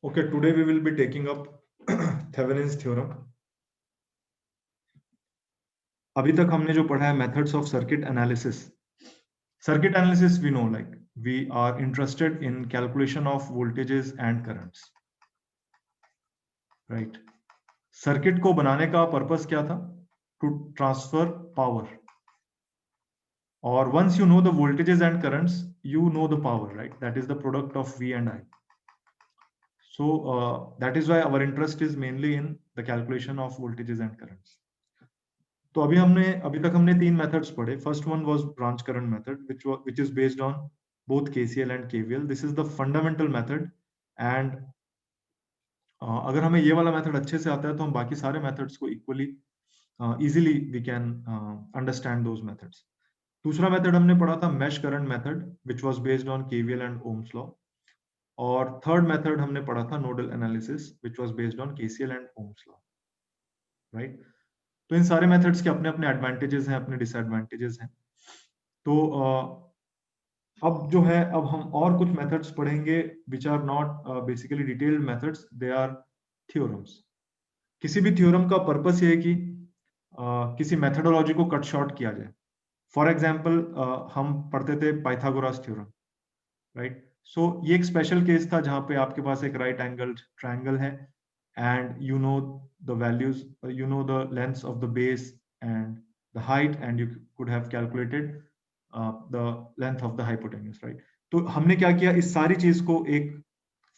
Okay, today we will be taking up Thevenin's theorem. अभी तक हमने जो पढ़ा है methods of circuit analysis. Circuit analysis we know, like we are interested in calculation of voltages and currents, right? Circuit को बनाने का purpose क्या था? To transfer power. Or once you know the voltages and currents, you know the power, right? That is the product of V and I. So that is why our interest is mainly in the calculation of voltages and currents. तो अभी तक हमने तीन methods पढ़े. First one was branch current method which is based on both KCL and KVL. This is the fundamental method and अगर हमें ये वाला मेथड अच्छे से आता है तो हम बाकी सारे मेथड्स को equally easily we can understand those methods. दूसरा मेथड हमने पढ़ा था mesh current method which was based on KVL and Ohm's law. और थर्ड मेथड हमने पढ़ा था nodal analysis which was based on KCL and Ohm's law, right? तो इन सारे मेथड्स के अपने अपने एडवांटेजेस हैं, अपने डिसएडवांटेजेस हैं. तो अब जो है, अब हम और कुछ मेथड्स पढ़ेंगे which are not basically detailed methods, they are theorems. किसी भी थ्योरम का पर्पस ये है कि किसी मेथडोलॉजी को कट शॉर्ट किया जाए. फॉर एग्जांपल हम पढ़ते थे पाइथागोरस थ्योरम, राइट? सो ये एक स्पेशल केस था जहां पे आपके पास एक राइट एंगल ट्रायंगल है and you know the values, you know the lengths of the base and the height, and you could have calculated the length of the hypotenuse, right? तो हमने क्या किया, इस सारी चीज को एक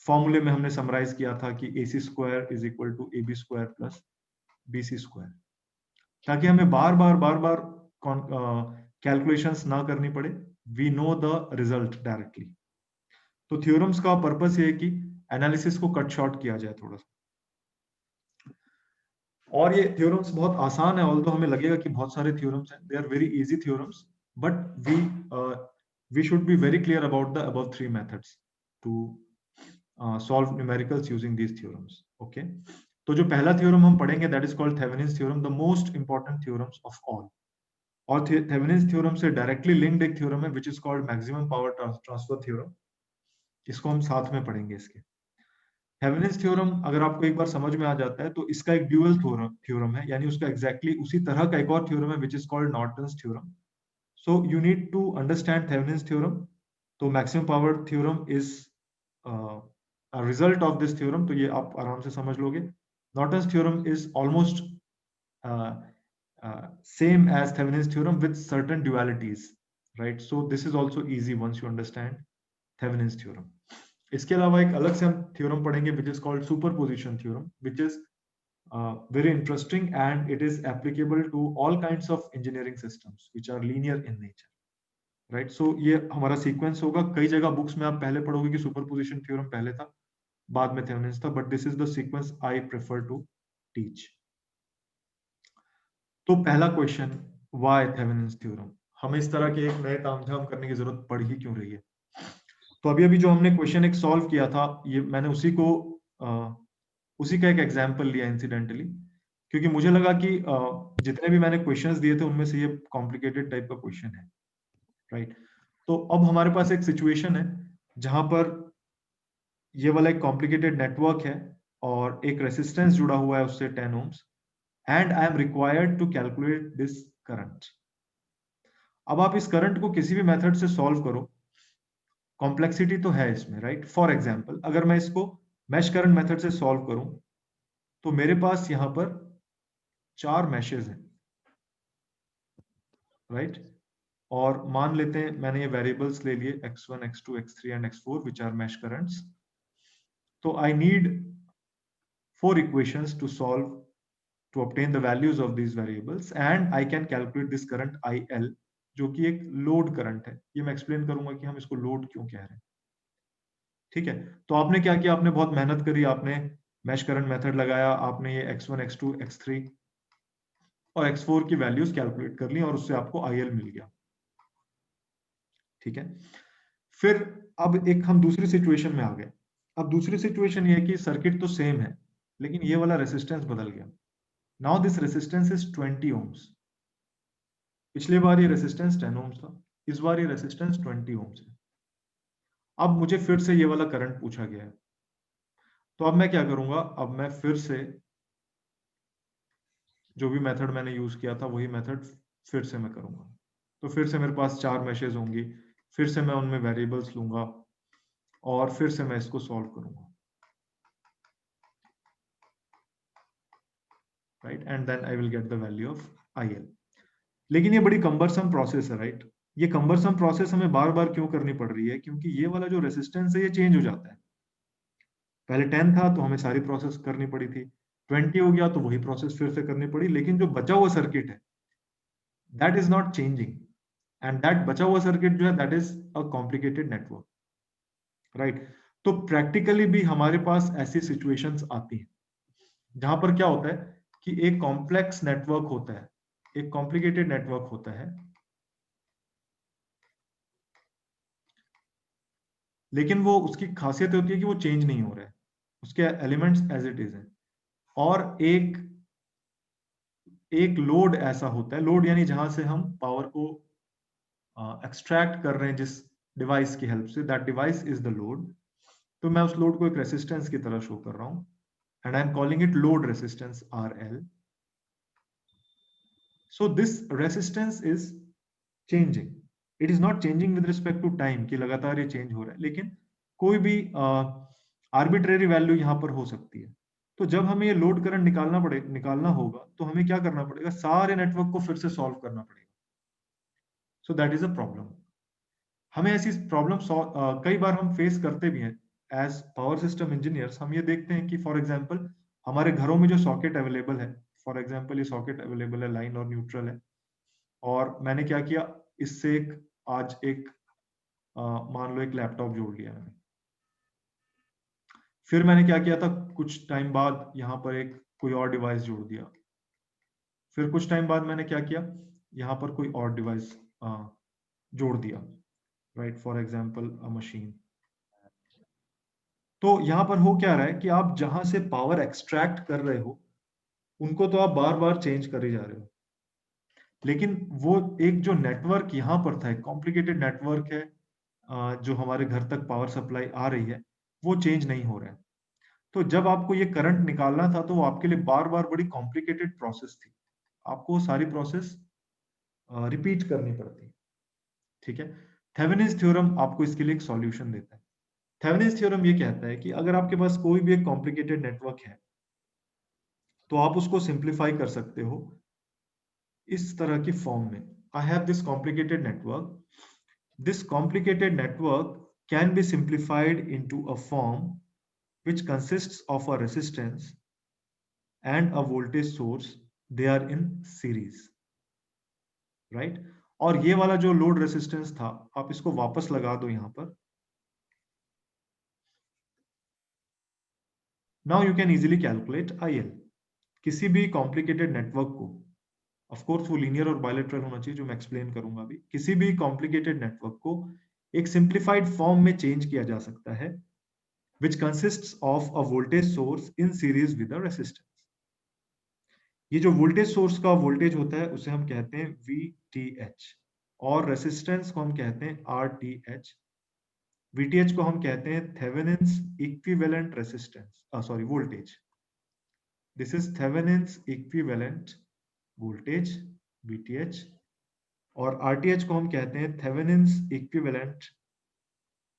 फॉर्मूले में हमने समराइज किया था कि AC square is equal to AB square plus BC square, ताकि हमें बार बार कैलकुलेशंस ना करनी पड़े. We know the result directly. तो थ्योरम्स का पर्पस ये है कि एनालिसिस को कट शॉर्ट किया जाए थोड़ा सा. और ये थ्योरम्स बहुत आसान है, ऑल्दो हमें लगेगा कि बहुत सारे थ्योरम्स हैं. They are very easy theorems, but we should be very clear about the above three methods to solve numericals using these theorems. Okay, तो जो पहला थ्योरम हम पढ़ेंगे that is called Thevenin's theorem, the most important theorems of all. और Thevenin's theorem से directly linked एक theorem है which is called maximum power transfer theorem. इसको हम साथ में पढ़ेंगे. इसके थेवेनिन्स थ्योरम अगर आपको एक बार समझ में आ जाता है तो इसका एक ड्यूअल थ्योरम है, यानी उसका एग्जैक्टली उसी तरह का एक और थ्योरम है which is called Norton's theorem. So you need to understand Thevenin's theorem. तो maximum power theorem is a result of this theorem, तो ये आप आराम से समझ लोगे. Norton's theorem is almost same as Thevenin's theorem with certain dualities, right? So this is also easy once you understand Thevenin's theorem. इसके अलावा एक अलग से हम थ्योरम पढ़ेंगे विच is called superposition theorem, which is very interesting and it is applicable to all kinds of engineering systems which are linear in nature, right? So ये हमारा sequence होगा. कई जगह बुक्स में आप पहले पढ़ोगे कि सुपरपोजिशन थ्योरम पहले था, बाद में थेवेनिन्स था, but this is the sequence I prefer to teach. तो पहला क्वेश्चन, व्हाई थेवेनिन्स थ्योरम? हमें इस तरह के एक नए तामझाम करने की जरूरत पड़ ही क्यों रही है? तो अभी जो हमने क्वेश्चन एक सॉल्व किया था, ये मैंने उसी का एक एग्जाम्पल लिया इंसिडेंटली, क्योंकि मुझे लगा कि जितने भी मैंने क्वेश्चंस दिए थे उनमें से ये कॉम्प्लिकेटेड टाइप का क्वेश्चन है, राइट? तो अब हमारे पास एक सिचुएशन है जहां पर ये वाला एक कॉम्प्लिकेटेड नेटवर्क है और एक रेसिस्टेंस जुड़ा हुआ है उससे 10 ohms, and I am required to calculate this current. अब आप इस करंट को किसी भी मेथड से सॉल्व करो, कॉम्प्लेक्सिटी तो है इसमें, राइट? फॉर एग्जाम्पल अगर मैं इसको मैश करंट मेथड से सॉल्व करूं तो मेरे पास यहां पर 4 मैशेस हैं, राइट? और मान लेते हैं मैंने ये वेरिएबल्स ले लिए x1, x2, x3 and x4 which are mesh currents. तो I need 4 equations to solve to obtain the values of these variables and I can calculate this current IL जो कि एक लोड करंट है. ये मैं explain करूंगा कि हम इसको लोड क्यों कह रहे हैं, ठीक है? तो आपने क्या किया, आपने बहुत मेहनत करी, आपने मैश करंट मेथड लगाया, आपने ये x1, x2, x3 और x4 की वैल्यूज कैलकुलेट कर ली और उससे आपको IL मिल गया, ठीक है? फिर अब एक हम दूसरी सिचुएशन में आ गए. अब दूसरी सिचुएशन ये है कि सर्किट तो सेम है लेकिन ये वाला रेसिस्टेंस बदल गया. Now this resistance is 20 ohms. पिछले बार ये रेसिस्टेंस 10 ohms था, इस बार ये रेसिस्टेंस 20 ohms है. अब मुझे फिर से ये वाला करंट पूछा गया है. तो अब मैं क्या करूंगा, अब मैं फिर से जो भी मेथड मैंने यूज किया था वही मेथड फिर से मैं करूंगा। तो फिर से मेरे पास 4 मैशेज होंगी, फिर से मैं उनमें वेरिएबल्स लूंगा और फिर से मैं इसको सॉल्व करूंगा, right, and then I will get the value of IL। लेकिन ये बड़ी कम्बरसम प्रोसेस है, राइट। ये कम्बरसम प्रोसेस हमें बार बार क्यों करनी पड़ रही है, क्योंकि ये वाला जो रेसिस्टेंस है ये चेंज हो जाता है। पहले 10 था तो हमें सारी प्रोसेस करनी पड़ी थी, 20 हो गया तो वही प्रोसेस फिर से करनी पड़ी, लेकिन जो बचा हुआ सर्किट है that is not changing, and that बचा हुआ सर्किट जो है that is a complicated network, right. तो प्रैक्टिकली भी हमारे पास ऐसी सिचुएशंस आती हैं जहां पर क्या होता है कि एक कॉम्प्लेक्स नेटवर्क होता है, एक कॉम्प्लिकेटेड नेटवर्क होता है, लेकिन वो उसकी खासियत होती है कि वो चेंज नहीं हो रहा है, उसके एलिमेंट्स एज इट इज है। और एक एक लोड ऐसा होता है, लोड यानी जहां से हम पावर को एक्सट्रैक्ट कर रहे हैं जिस डिवाइस की हेल्प से, that device is the load. तो मैं उस लोड को एक रेसिस्टेंस की तरह शो कर रहा हूं, and I am calling it load resistance RL। So this resistance is changing. It is not changing with respect to time कि लगातार ये चेंज हो रहा है, लेकिन कोई भी आर्बिट्रेरी वैल्यू यहाँ पर हो सकती है। तो जब हमें ये लोड करंट निकालना होगा तो हमें क्या करना पड़ेगा, सारे नेटवर्क को फिर से सॉल्व करना पड़ेगा। So that is a problem. हमें ऐसी प्रॉब्लम कई बार हम फेस करते भी हैं एज पावर सिस्टम इंजीनियर्स। हम ये देखते हैं कि फॉर एग्जांपल हमारे घरों में जो सॉकेट अवेलेबल है, फॉर एग्जांपल ये सॉकेट अवेलेबल है, लाइन और न्यूट्रल है, और मैंने क्या किया, इससे आज एक मान लो एक लैपटॉप जोड़ लिया मैंने। फिर मैंने क्या किया था, कुछ टाइम बाद यहाँ पर एक कोई और डिवाइस जोड़ दिया। फिर कुछ टाइम बाद मैंने क्या किया, यहाँ पर कोई और डिवाइस जोड़ दिया, right, for example a machine. तो यहाँ पर हो क्या रहा है कि आप जहां से पावर एक्सट्रैक्ट कर रहे हो उनको तो आप बार बार चेंज कर ही जा रहे हो, लेकिन वो एक जो नेटवर्क यहाँ पर था, एक कॉम्प्लिकेटेड नेटवर्क है जो हमारे घर तक पावर सप्लाई आ रही है, वो चेंज नहीं हो रहा है। तो जब आपको ये करंट निकालना था तो वो आपके लिए बार बार बड़ी कॉम्प्लिकेटेड प्रोसेस थी, आपको सारी प्रोसेस रिपीट करनी पड़ती। ठीक है। थेवेनिन्स थ्योरम आपको इसके लिए एक सॉल्यूशन देता है। थेवेनिन्स थ्योरम ये कहता है कि अगर आपके पास कोई भी एक कॉम्प्लिकेटेड नेटवर्क है तो आप उसको सिंप्लीफाई कर सकते हो इस तरह की फॉर्म में। I have this complicated network, this complicated network can be simplified into a form which consists of a resistance and a voltage source, they are in series, right। और ये वाला जो लोड रेसिस्टेंस था आप इसको वापस लगा दो यहां पर। Now you can easily calculate IL। किसी भी कॉम्प्लिकेटेड नेटवर्क को, ऑफ कोर्स वो लीनियर और बायलेटरल होना चाहिए जो मैं एक्सप्लेन करूंगा अभी, किसी भी कॉम्प्लिकेटेड नेटवर्क को एक सिंप्लीफाइड फॉर्म में चेंज किया जा सकता है which consists of a voltage source in series with a resistance। ये जो वोल्टेज सोर्स का वोल्टेज होता है उसे हम कहते हैं VTH, और रेसिस्टेंस को हम कहते हैं RTH। VTH को हम कहते हैं Thevenin's equivalent resistance, sorry voltage. This is Thevenin's equivalent voltage VTH, और RTH को हम कहते हैं थेवेनिन्स इक्विवेलेंट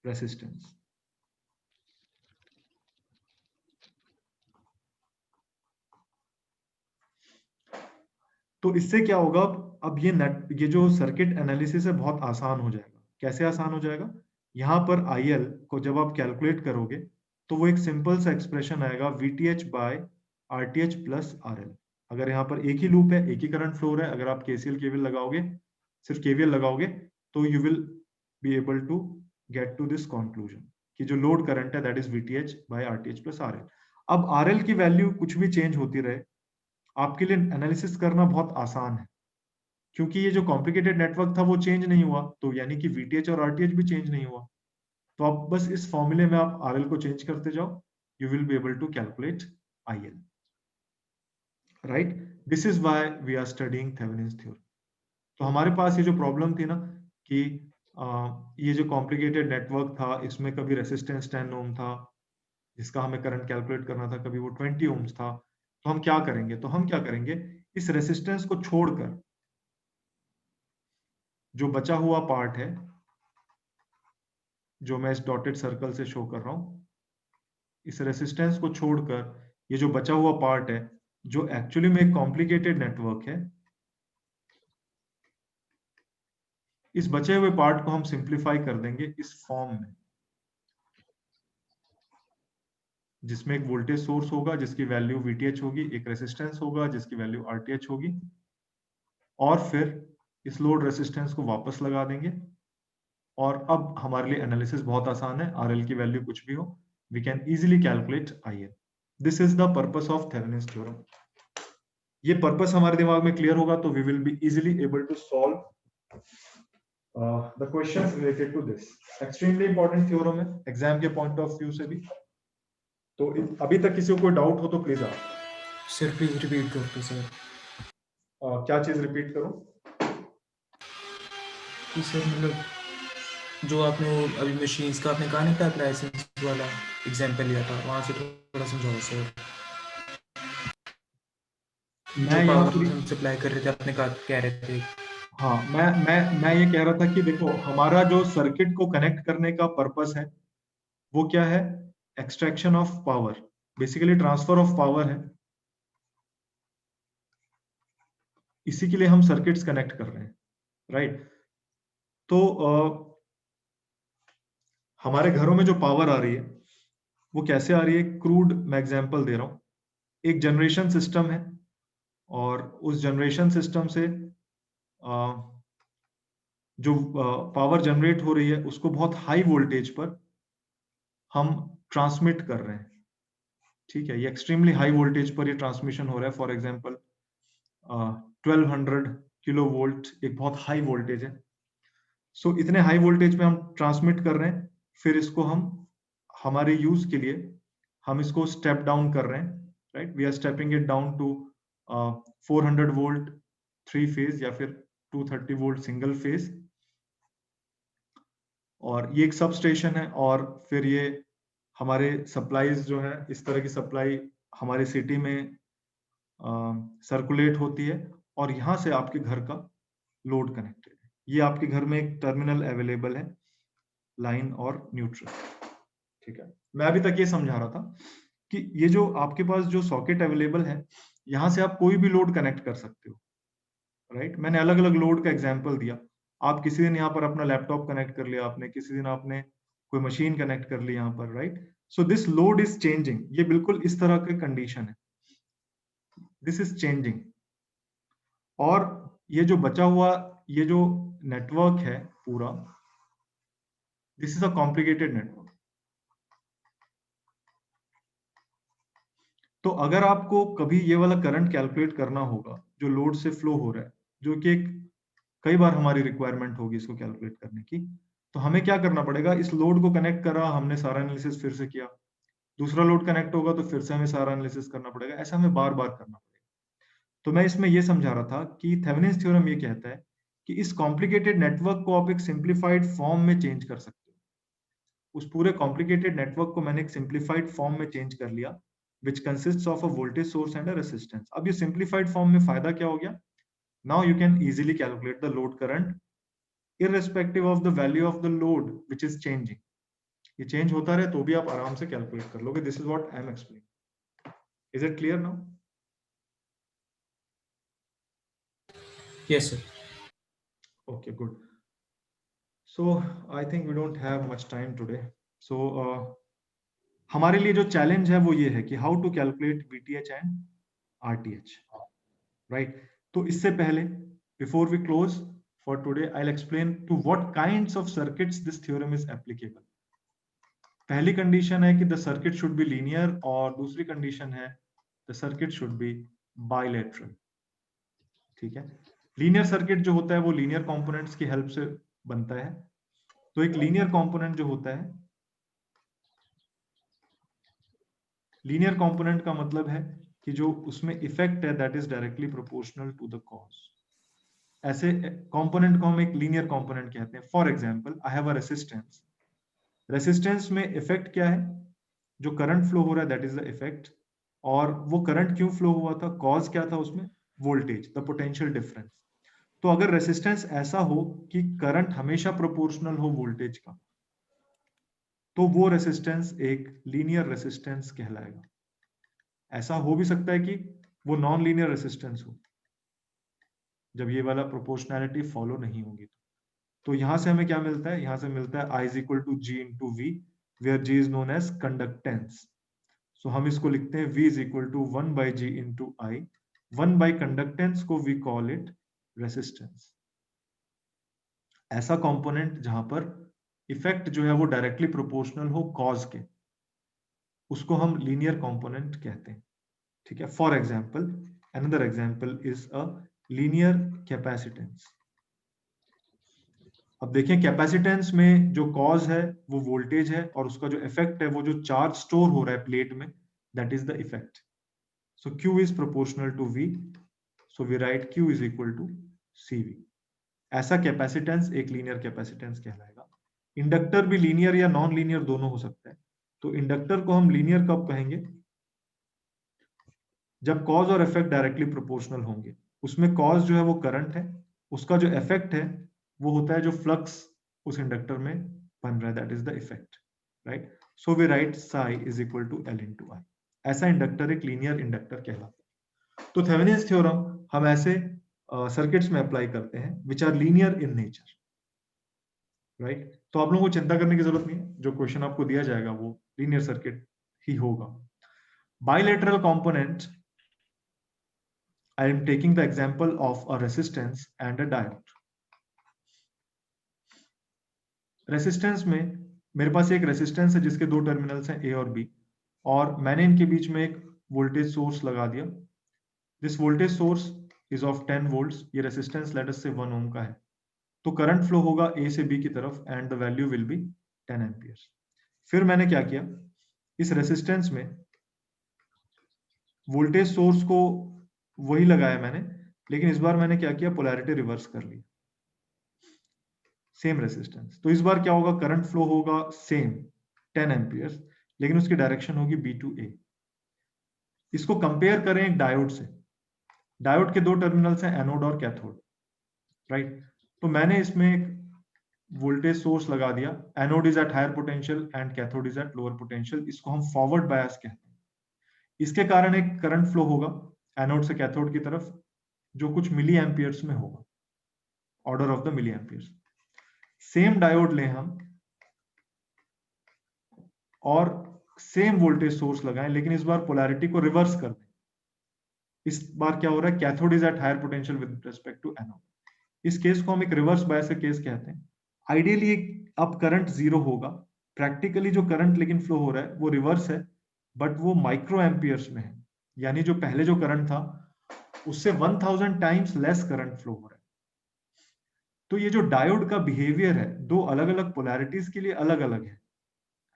रेसिस्टेंस। तो इससे क्या होगा, अब ये जो सर्किट एनालिसिस है बहुत आसान हो जाएगा। कैसे आसान हो जाएगा, यहाँ पर IL को जब आप कैलकुलेट करोगे तो वो एक सिंपल सा एक्सप्रेशन आएगा VTH by RTH plus RL। अगर यहाँ पर एक ही लूप है, एक ही करंट फ्लो है, अगर आप KCL KVL लगाओगे, सिर्फ KVL लगाओगे, तो you will be able to get to this conclusion कि जो लोड करंट है that is VTH by RTH plus RL। अब RL की वैल्यू कुछ भी चेंज होती रहे, आपके लिए एनालिसिस करना बहुत आसान है, क्योंकि ये जो कॉम्प्लिकेटेड नेटवर्क था वो चेंज नहीं हुआ, तो यानी कि VTH और RTH भी चेंज नहीं हुआ। तो आप बस इस फॉर्मूले में आप RL को चेंज करते जाओ, you will be able to calculate IL, right. This is why we are studying Thevenin's theorem. तो हमारे पास ये जो प्रॉब्लम थी ना कि ये जो कॉम्प्लिकेटेड नेटवर्क था इसमें कभी रेसिस्टेंस 10 ओम था, जिसका हमें करंट कैलकुलेट करना था, कभी वो 20 ओम्स था। तो हम क्या करेंगे, इस रेसिस्टेंस को छोड़कर जो बचा हुआ पार्ट है, जो मैं इस डॉटेड सर्कल से शो कर रहा हूं, इस रेसिस्टेंस को छोड़कर ये जो बचा हुआ पार्ट है, जो एक्चुअली में एक कॉम्प्लिकेटेड नेटवर्क है, इस बचे हुए पार्ट को हम सिंप्लीफाई कर देंगे इस फॉर्म में, जिसमें एक वोल्टेज सोर्स होगा जिसकी वैल्यू VTH होगी, एक रेसिस्टेंस होगा जिसकी वैल्यू RTH होगी, और फिर इस लोड रेसिस्टेंस को वापस लगा देंगे। और अब हमारे लिए एनालिसिस बहुत आसान है, RL की वैल्यू कुछ भी हो, we can easily calculate IL। This is the purpose of Thevenin's theorem. ये पर्पस हमारे दिमाग में क्लियर होगा तो we will be easily able to solve the questions related to this. Extremely important theorem है एग्जाम के पॉइंट ऑफ व्यू से भी। तो अभी तक किसी को कोई डाउट हो तो प्लीज आप सर प्लीज रिपीट करते सर। क्या चीज रिपीट करूं? कि सर मतलब जो आपने वो अभी मशीन्स का आपने कहा नहीं था, लाइसेंस वाला एग्जाम्पल लिया था, वहाँ से थोड़ा समझाओ सर। जो मैं यहाँ पावर पर हम सप्लाई कर रहे थे, आपने कहा कह रहे थे। हाँ, मैं ये कह रहा था कि देखो, हमारा जो सर्किट को कनेक्ट करने का पर्पस है वो क्या है? Extraction of power, basically transfer of power है। इसी के लिए हम सर्किट्स कनेक्ट कर रहे हैं, राइट? तो हमारे घरों में जो पावर आ रही है वो कैसे आ रही है? क्रूड, मैं एग्जांपल दे रहा हूं। एक जनरेशन सिस्टम है और उस जनरेशन सिस्टम से जो पावर जनरेट हो रही है उसको बहुत हाई वोल्टेज पर हम ट्रांसमिट कर रहे हैं। ठीक है, ये एक्सट्रीमली हाई वोल्टेज पर ये ट्रांसमिशन हो रहा है। फॉर एग्जांपल 1200 किलो वोल्ट एक बहुत हाई वोल्टेज है। सो इतने हाई वोल्टेज पे हम ट्रांसमिट कर रहे हैं, फिर इसको हम हमारे यूज के लिए हम इसको स्टेप डाउन कर रहे हैं, right? We are stepping it down to 400 volt 3 phase या फिर 230 वोल्ट सिंगल फेज। और ये एक सब स्टेशन है और फिर ये हमारे सप्लाईज जो है, इस तरह की सप्लाई हमारे सिटी में सर्कुलेट होती है और यहाँ से आपके घर का लोड कनेक्टेड है। ये आपके घर में एक टर्मिनल अवेलेबल है, लाइन और न्यूट्रल। ठीक है, मैं अभी तक ये समझा रहा था कि ये जो आपके पास जो सॉकेट अवेलेबल है, यहाँ से आप कोई भी लोड कनेक्ट कर सकते हो, राइट? मैंने अलग अलग लोड का एग्जाम्पल दिया। आप किसी दिन यहाँ पर अपना लैपटॉप कनेक्ट कर लिया आपने, किसी दिन आपने कोई मशीन कनेक्ट कर ली यहाँ पर, right? So this load is changing. ये बिल्कुल इस तरह के कंडीशन है, दिस इज चेंजिंग। और ये जो बचा हुआ ये जो नेटवर्क है पूरा, this is a complicated network. तो अगर आपको कभी ये वाला करंट कैलकुलेट करना होगा जो लोड से फ्लो हो रहा है, जो कि एक कई बार हमारी रिक्वायरमेंट होगी इसको कैलकुलेट करने की, तो हमें क्या करना पड़ेगा? इस लोड को कनेक्ट करा हमने, सारा एनालिसिस फिर से किया, दूसरा लोड कनेक्ट होगा तो फिर से हमें सारा एनालिसिस करना पड़ेगा, ऐसा हमें बार बार करना पड़ेगा। तो मैं इसमें ये समझा रहा था कि थेवेनिन्स थ्योरम ये कहता है कि इस कॉम्प्लिकेटेड नेटवर्क को आप एक सिंप्लीफाइड फॉर्म में चेंज कर सकते हो। उस पूरे कॉम्प्लिकेटेड नेटवर्क को मैंने एक सिंप्लीफाइड फॉर्म में चेंज कर लिया, which consists of a voltage source and a resistance. अब ये simplified form में फायदा क्या हो गया? Now you can easily calculate the load current irrespective of the value of the load which is changing. ये change होता रहे तो भी आप आराम से calculate कर लोगे. This is what I am explaining. Is it clear now? Yes sir. Okay, good. So I think we don't have much time today. So हमारे लिए जो चैलेंज है वो ये है कि how to calculate VTH and RTH, right? तो इससे पहले, before we close for today, I will explain to what kinds of circuits this theorem is applicable. पहली कंडीशन है कि the circuit should be linear और दूसरी कंडीशन है the circuit should be bilateral. ठीक है, लीनियर सर्किट जो होता है वो लीनियर कंपोनेंट्स की हेल्प से बनता है। तो एक लीनियर कंपोनेंट जो होता है, लीनियर कंपोनेंट का मतलब है कि जो उसमें इफेक्ट है that is directly proportional to the cause. ऐसे कंपोनेंट को हम एक लीनियर कंपोनेंट कहते हैं। For example, I have a resistance. Resistance में इफेक्ट क्या है? जो करंट फ्लो हो रहा है दैट इज द इफेक्ट। और वो करंट क्यों फ्लो हुआ था, कॉज क्या था उसमें, वोल्टेज, द पोटेंशियल डिफरेंस। तो अगर रेसिस्टेंस ऐसा हो कि करंट हमेशा प्रोपोर्शनल हो वोल्टेज का, तो वो रेसिस्टेंस एक लीनियर रेसिस्टेंस कहलाएगा। ऐसा हो भी सकता है कि वो नॉन लीनियर रेसिस्टेंस हो, जब ये वाला प्रोपोर्शनैलिटी फॉलो नहीं होगी। तो यहां से हमें क्या मिलता है, यहां से मिलता है I is equal to G into v, where G is known as conductance. सो हम इसको लिखते हैं V is equal to 1 by G into I। 1 by conductance को वी कॉल इट रेसिस्टेंस। ऐसा कंपोनेंट जहां पर इफेक्ट जो है वो डायरेक्टली प्रोपोर्शनल हो कॉज के, उसको हम लीनियर कंपोनेंट कहते हैं। ठीक है, for example, another example is a linear capacitance. अब देखें कैपेसिटेंस में जो कॉज है वो वोल्टेज है, और उसका जो इफेक्ट है वो जो चार्ज स्टोर हो रहा है प्लेट में, that is the effect. So Q is proportional to V, so we write Q is equal to CV। ऐसा कैपेसिटेंस एक लीनियर कैपेसिटेंस कहलाएगा। इंडक्टर भी लीनियर या नॉन लीनियर दोनों हो सकता है। तो इंडक्टर को हम लीनियर कब कहेंगे, जब कॉज और इफेक्ट डायरेक्टली प्रोपोर्शनल होंगे। उसमें कॉज जो है वो करंट है, उसका जो इफेक्ट है वो होता है जो फ्लक्स उस इंडक्टर में बन रहा है, that is the effect, right. So we write psi is equal to L into I। ऐसा इंडक्टर एक लीनियर इंडक्टर कहलाता है। तो थेवेनिन्स थ्योरम हम ऐसे सर्किट्स में अप्लाई करते हैं which are linear in nature, right. तो आप लोगों को चिंता करने की जरूरत नहीं है, जो क्वेश्चन आपको दिया जाएगा वो लीनियर सर्किट ही होगा। Bilateral component, I am taking the example of a resistance and a diode. Resistance में मेरे पास एक रेसिस्टेंस है जिसके दो टर्मिनल्स हैं A और B, और मैंने इनके बीच में एक वोल्टेज सोर्स लगा दिया। This voltage source is of 10 volts. ये रेसिस्टेंस लेट अस से 1 ओम का है। तो करंट फ्लो होगा A से B की तरफ and the value will be 10 amperes. फिर मैंने क्या किया, इस रेसिस्टेंस में वोल्टेज सोर्स को वही लगाया मैंने, लेकिन इस बार मैंने क्या किया, पोलैरिटी रिवर्स कर ली, सेम रेसिस्टेंस। तो इस बार क्या होगा, करंट फ्लो होगा सेम 10 एम्पियर्स, लेकिन उसकी डायरेक्शन होगी B टू A। इसको कंपेयर करें एक डायोड से। डायोड के दो टर्मिनल्स हैं, एनोड और कैथोड, राइट। तो मैंने इसमें एक वोल्टेज सोर्स लगा दिया, anode is at higher potential and cathode is at lower potential. इसको हम फॉरवर्ड बायस कहते हैं। इसके कारण एक करंट फ्लो होगा एनोड से कैथोड की तरफ, जो कुछ मिली एम्पियर्स में होगा, order of the milli amperes. Same diode लें हम और सेम वोल्टेज सोर्स लगाएं, लेकिन इस बार पोलैरिटी को रिवर्स कर दें। इस बार क्या हो रहा है, cathode is at higher potential with respect to anode. इस केस को हम एक रिवर्स बायस केस कहते हैं। आइडियली अब करंट जीरो होगा, प्रैक्टिकली जो करंट लेकिन फ्लो हो रहा है वो रिवर्स है, बट वो माइक्रो एम्पियर्स में है, यानी जो पहले जो करंट था उससे 1000 टाइम्स लेस करंट फ्लो हो रहा है। तो ये जो डायोड का बिहेवियर है दो अलग अलग पोलैरिटीज के लिए अलग अलग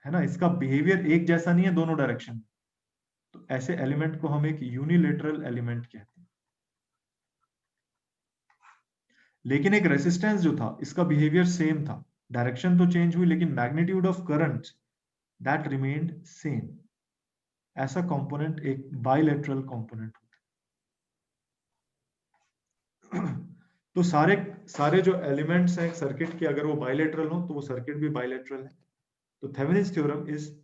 है ना, इसका बिहेवियर एक जैसा नहीं है दोनों डायरेक्शन में। तो ऐसे एलिमेंट को हम एक यूनिलेटरल एलिमेंट कहते हैं। लेकिन एक रेसिस्टेंस जो था इसका बिहेवियर सेम था, डायरेक्शन तो चेंज हुई लेकिन magnitude of current that remained same. ऐसा कंपोनेंट एक बाइलेटरल कंपोनेंट होता है। तो सारे जो एलिमेंट्स हैं सर्किट के, अगर वो बाइलेटरल हो तो वो सर्किट भी बाइलेटरल है। तो Thevenin's theorem is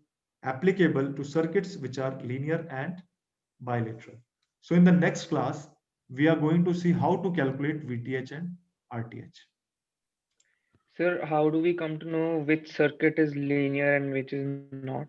applicable to circuits which are linear and bilateral. So in the next class, we are going to see how to calculate VTH and RTH. Sir, how do we come to know which circuit is linear and which is not?